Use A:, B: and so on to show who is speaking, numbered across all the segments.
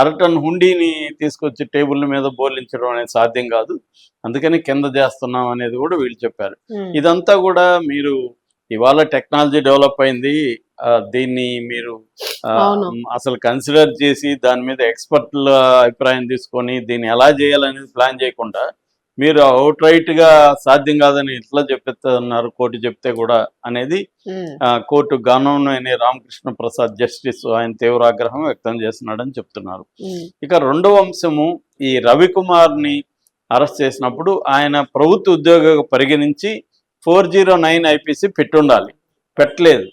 A: అరటన్ హుండీని తీసుకొచ్చి టేబుల్ మీద బోర్లించడం అనేది సాధ్యం కాదు, అందుకని కింద చేస్తున్నాం అనేది కూడా వీళ్ళు చెప్పారు. ఇదంతా కూడా మీరు ఇవాళ టెక్నాలజీ డెవలప్ అయింది, దీన్ని మీరు అసలు కన్సిడర్ చేసి దాని మీద ఎక్స్పర్ట్ల అభిప్రాయం తీసుకొని దీన్ని ఎలా చేయాలనేది ప్లాన్ చేయకుండా మీరు అవుట్ రైట్ గా సాధ్యం కాదని ఇట్లా చెప్పేస్తున్నారు కోర్టు చెప్తే కూడా అనేది court governor Ramakrishna Prasad justice ఆయన తీవ్ర ఆగ్రహం వ్యక్తం చేస్తున్నాడని చెప్తున్నారు. ఇక రెండవ అంశము, ఈ రవికుమార్ని అరెస్ట్ చేసినప్పుడు ఆయన ప్రభుత్వ ఉద్యోగ పరిగణించి 409 ఐపీసీ పెట్టుండాలి, పెట్టలేదు.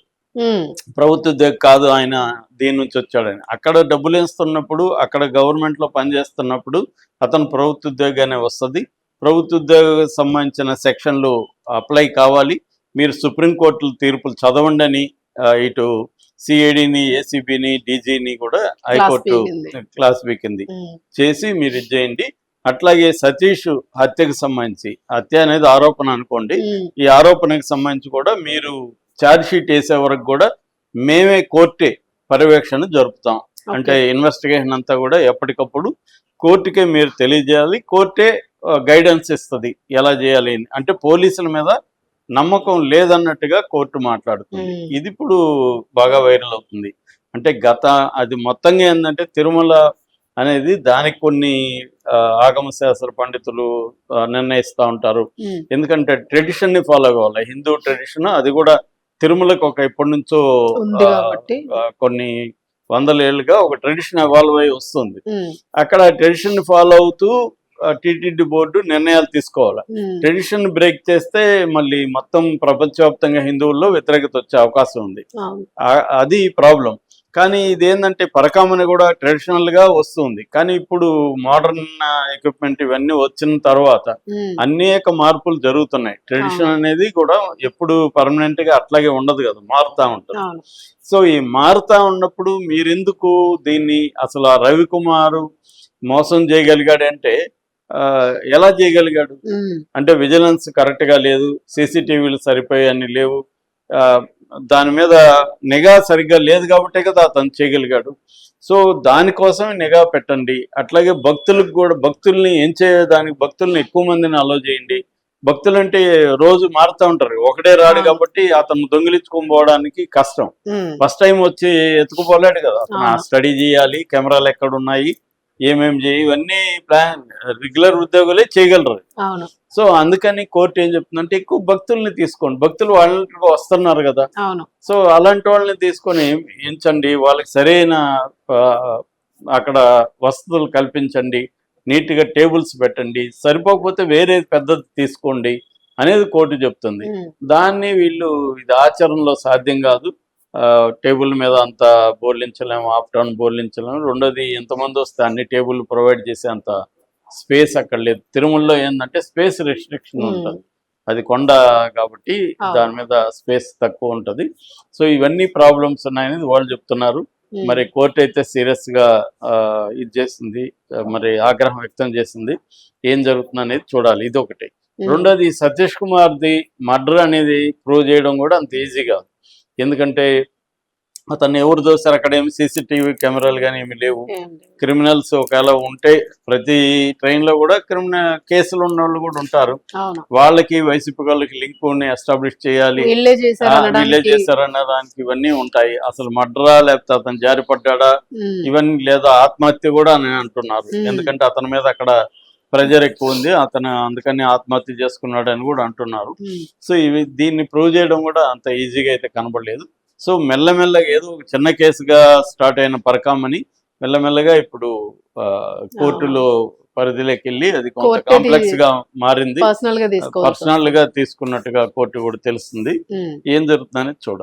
A: ప్రభుత్వ ఉద్యోగం కాదు, ఆయన దీని నుంచి వచ్చాడని. అక్కడ డబ్బులు వేస్తున్నప్పుడు, అక్కడ గవర్నమెంట్ లో పనిచేస్తున్నప్పుడు అతను ప్రభుత్వ ఉద్యోగానే వస్తుంది. ప్రభుత్వ ఉద్యోగం సంబంధించిన సెక్షన్లు అప్లై కావాలి, మీరు సుప్రీంకోర్టు తీర్పులు చదవండి అని ఇటు సిఐడిని, ఏసీబీని, డీజీని కూడా హైకోర్టు క్లాస్ పీకింది చేసి మీరు ఇది చేయండి. అట్లాగే సతీష్ హత్యకు సంబంధించి, హత్య అనేది ఆరోపణ అనుకోండి, ఈ ఆరోపణకు సంబంధించి కూడా మీరు ఛార్జ్ షీట్ వేసే వరకు కూడా మేమే కోర్టే పర్యవేక్షణ జరుపుతాం. అంటే ఇన్వెస్టిగేషన్ అంతా కూడా ఎప్పటికప్పుడు కోర్టుకే మీరు తెలియజేయాలి, కోర్టే గైడెన్స్ ఇస్తుంది ఎలా చేయాలి అని. అంటే పోలీసుల మీద నమ్మకం లేదన్నట్టుగా కోర్టు మాట్లాడుతుంది. ఇది ఇప్పుడు బాగా వైరల్ అవుతుంది. అంటే అది మొత్తంగా ఏంటంటే తిరుమల అనేది దానికి కొన్ని ఆగమ శాస్త్ర పండితులు నిర్ణయిస్తూ ఉంటారు. ఎందుకంటే ట్రెడిషన్ ని ఫాలో కావాలి, హిందూ ట్రెడిషన్. అది కూడా తిరుమలకు ఒక ఎప్పటి నుంచో కొన్ని వందల ఏళ్ళుగా ఒక ట్రెడిషన్ ఎవాల్వ్ అయి వస్తుంది. అక్కడ ట్రెడిషన్ ని ఫాలో అవుతూ టీటీడీ బోర్డు నిర్ణయాలు తీసుకోవాలి. ట్రెడిషన్ బ్రేక్ చేస్తే మళ్ళీ మొత్తం ప్రపంచవ్యాప్తంగా హిందువుల్లో వ్యతిరేకత వచ్చే అవకాశం ఉంది. అది ప్రాబ్లం. కానీ ఇదేంటంటే పరకామని కూడా ట్రెడిషనల్ గా వస్తుంది, కానీ ఇప్పుడు మోడర్న్ ఎక్విప్మెంట్ ఇవన్నీ వచ్చిన తర్వాత అనేక మార్పులు జరుగుతున్నాయి. ట్రెడిషన్ అనేది కూడా ఎప్పుడు పర్మనెంట్ గా అట్లాగే ఉండదు కదా, మారుతా ఉంటుంది. సో ఈ మారుతా ఉన్నప్పుడు మీరెందుకు దీన్ని అసలు ఆ రవికుమారు మోసం చేయగలిగాడంటే ఎలా చేయగలిగాడు అంటే విజిలెన్స్ కరెక్ట్ గా లేదు, సీసీటీవీలు సరిపోయాన్ని లేవు, దాని మీద నిఘా సరిగ్గా లేదు కాబట్టే కదా అతను చేయగలిగాడు. సో దానికోసం నిఘా పెట్టండి. అట్లాగే భక్తులకు కూడా, భక్తుల్ని ఏం చేయడానికి, భక్తుల్ని ఎక్కువ మందిని అలో చేయండి. భక్తులు అంటే రోజు మారుతూ ఉంటారు, ఒకటే రాడు కాబట్టి అతను దొంగిలించుకోవడానికి కష్టం. ఫస్ట్ టైం వచ్చి ఎత్తుకుపోలేడు కదా, అతను స్టడీ చేయాలి, కెమెరాలు ఎక్కడున్నాయి, ఏమేమి చేయి, ఇవన్నీ ప్లాన్ రెగ్యులర్ ఉద్యోగులే చేయగలరు. సో అందుకని కోర్టు ఏం చెప్తుందంటే ఎక్కువ భక్తుల్ని తీసుకోండి, భక్తులు వాళ్ళకి వస్తున్నారు కదా, సో అలాంటి వాళ్ళని తీసుకొని ఎంచండి, వాళ్ళకి సరైన అక్కడ వసతులు కల్పించండి, నీట్ గా టేబుల్స్ పెట్టండి, సరిపోకపోతే వేరే పెద్దది తీసుకోండి అనేది కోర్టు చెప్తుంది. దాన్ని వీళ్ళు ఇది ఆచరణలో సాధ్యం కాదు, టేబుల్ మీద అంత బోర్లించలేము, ఆఫ్టర్నూన్ బోర్లించలేము. రెండోది ఎంతమంది వస్తే అన్ని టేబుల్ ప్రొవైడ్ చేసే అంత స్పేస్ అక్కడ లేదు. తిరుమలలో ఏంటంటే స్పేస్ రెస్ట్రిక్షన్ ఉంటుంది, అది కొండ కాబట్టి దాని మీద స్పేస్ తక్కువ ఉంటుంది. సో ఇవన్నీ ప్రాబ్లమ్స్ ఉన్నాయని వాళ్ళు చెప్తున్నారు. మరి కోర్టు అయితే సీరియస్ గా ఇది చేసింది, మరి ఆగ్రహం వ్యక్తం చేసింది. ఏం జరుగుతుంది అనేది చూడాలి, ఇది ఒకటి. రెండోది సతీష్ కుమార్ది మర్డర్ అనేది ప్రూవ్ చేయడం కూడా అంత ఈజీ కాదు. ఎందుకంటే అతన్ని ఎవరు దోశారు, అక్కడ ఏమి సీసీటీవీ కెమెరాలు కానీ ఏమి లేవు. క్రిమినల్స్ ఒకవేళ ఉంటే ప్రతి ట్రైన్ లో కూడా క్రిమినల్ కేసులు ఉన్న వాళ్ళు కూడా ఉంటారు, వాళ్ళకి వైసీపీ వాళ్ళకి లింక్ ఎస్టాబ్లిష్ చేయాలి, వీళ్ళే చేశారన్న దానికి ఇవన్నీ ఉంటాయి. అసలు మర్డరా లేకపోతే అతను జారిపడ్డా ఇవన్నీ, లేదా ఆత్మహత్య కూడా అని అంటున్నారు. ఎందుకంటే అతని మీద అక్కడ ప్రెజర్ ఎక్కువ ఉంది, అతను అందుకని ఆత్మహత్య చేసుకున్నాడు అని కూడా అంటున్నారు. సో దీన్ని ప్రూవ్ చేయడం కూడా అంత ఈజీగా అయితే కనబడలేదు. సో మెల్లమెల్లగా ఏదో ఒక చిన్న కేసుగా స్టార్ట్ అయిన పరకామని మెల్లమెల్లగా ఇప్పుడు కోర్టులో పరిధిలోకి వెళ్ళి అది కొంత కాంప్లెక్స్ గా మారింది, పర్సనల్ గా తీసుకున్నట్టుగా కోర్టు కూడా తెలుస్తుంది. ఏం జరుగుతుందనేది చూడాలి.